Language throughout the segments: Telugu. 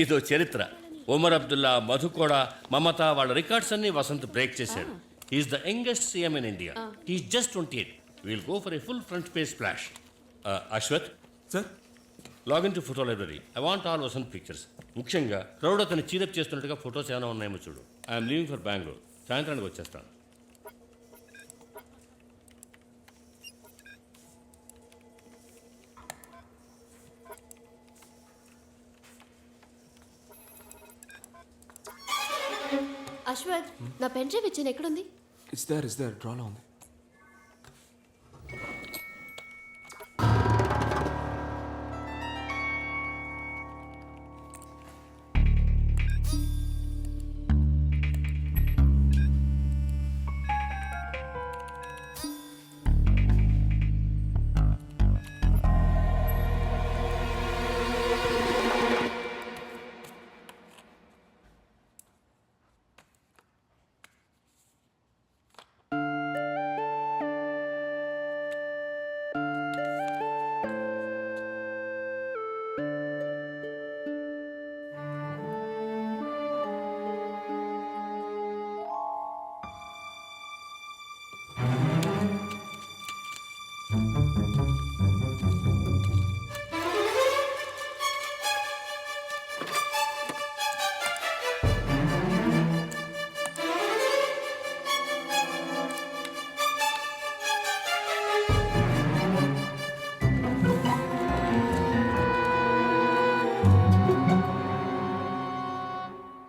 ఇదో చరిత్ర. ఒమర్ అబ్దుల్లా, మధుకోడ, మమత వాళ్ళ రికార్డ్స్ అన్ని వసంత్ బ్రేక్ చేశాడు. Is the youngest CM in India. Is just 28. Will go for a full front page splash. Ashwath sir, login to photo library. I want all Vasanth pictures. ముఖ్యంగా క్రౌడ్ అతను చీరప్ చేస్తున్నట్టుగా ఫొటోస్ ఏమైనా ఉన్నాయేమో చూడు. I'm leaving for Bengaluru. సాయంత్రానికి వచ్చేస్తాను. అశ్వత్, నా పెన్ డ్రైవ్ ఇచ్చాను, ఎక్కడుంది? ఇట్స్ దేర్ డ్రాలో ఉంది.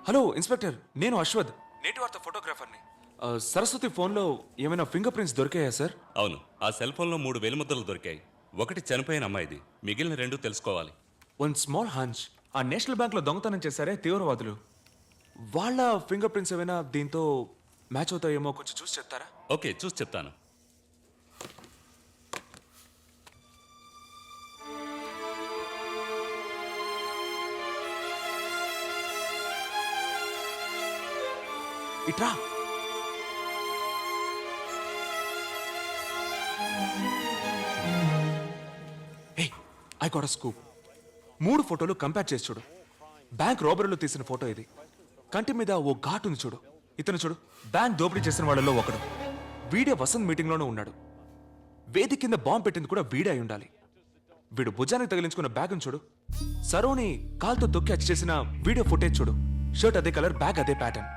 హలో ఇన్స్పెక్టర్, నేను అశ్వథ్, నేటి వార్త ఫోటోగ్రాఫర్ని. సరస్వతి ఫోన్లో ఏమైనా ఫింగర్ ప్రింట్స్ దొరికాయా సార్? అవును, ఆ సెల్ ఫోన్లో 3 వేలిముద్రలు దొరికాయి. ఒకటి చనిపోయిన అమ్మాయిది, మిగిలిన 2 తెలుసుకోవాలి. వన్ స్మాల్ హంచ్, ఆ నేషనల్ బ్యాంక్లో దొంగతనం చేశారే తీవ్రవాదులు, వాళ్ళ ఫింగర్ ప్రింట్స్ ఏమైనా దీంతో మ్యాచ్ అవుతాయేమో కొంచెం చూసి చెప్తారా? ఓకే, చూసి చెప్తాను. ఇట్రా. హే, ఐ గాట్ ఎ స్కూప్. 3 ఫోటోలు కంపేర్ చేసి చూడు. బ్యాంక్ రాబరీలో తీసిన ఫోటో ఇది. కంటి మీద ఓ ఘాట్ ఉంది చూడు. ఇతను చూడు, బ్యాంక్ దోపిడీ చేసిన వాళ్ళలో ఒకడు. వీడే వసంత్ మీటింగ్లోనే ఉన్నాడు. వేది కింద బాంబు పెట్టింది కూడా వీడే అయి ఉండాలి. వీడు భుజానికి తగిలించుకున్న బ్యాగ్ను చూడు. సరోని కాల్తో తొక్కి అచ్చి చేసిన వీడియో ఫుటేజ్ చూడు. షర్ట్ అదే కలర్, బ్యాగ్ అదే ప్యాటర్న్.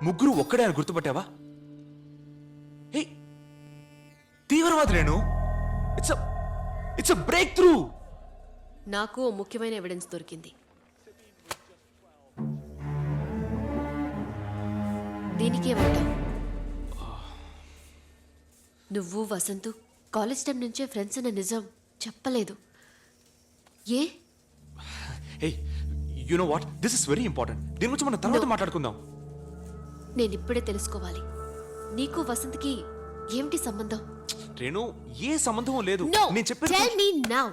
ముగ్గురు ఒక్కడే అని గుర్తుపట్టావా? హే, తీవ్రవాదులేను. It's a breakthrough. నాకు ఓ ముఖ్యమైన ఎవిడెన్స్ దొరికింది. దీనికి ఏమంటావు? నువ్వు వసంతు కాలేజ్ టైం నుంచే ఫ్రెండ్స్ అన్న నిజం చెప్పలేదు. ఏ? Hey, you know what, this is very important. దీని గురించి మనం తర్వాత మాట్లాడుకుందాం. నేను ఇప్పుడే తెలుసుకోవాలి. నీకు వసంత్కి ఏమిటి సంబంధం? రేణు, ఏ సంబంధం లేదు. No, నేను చెప్పేది tell me now.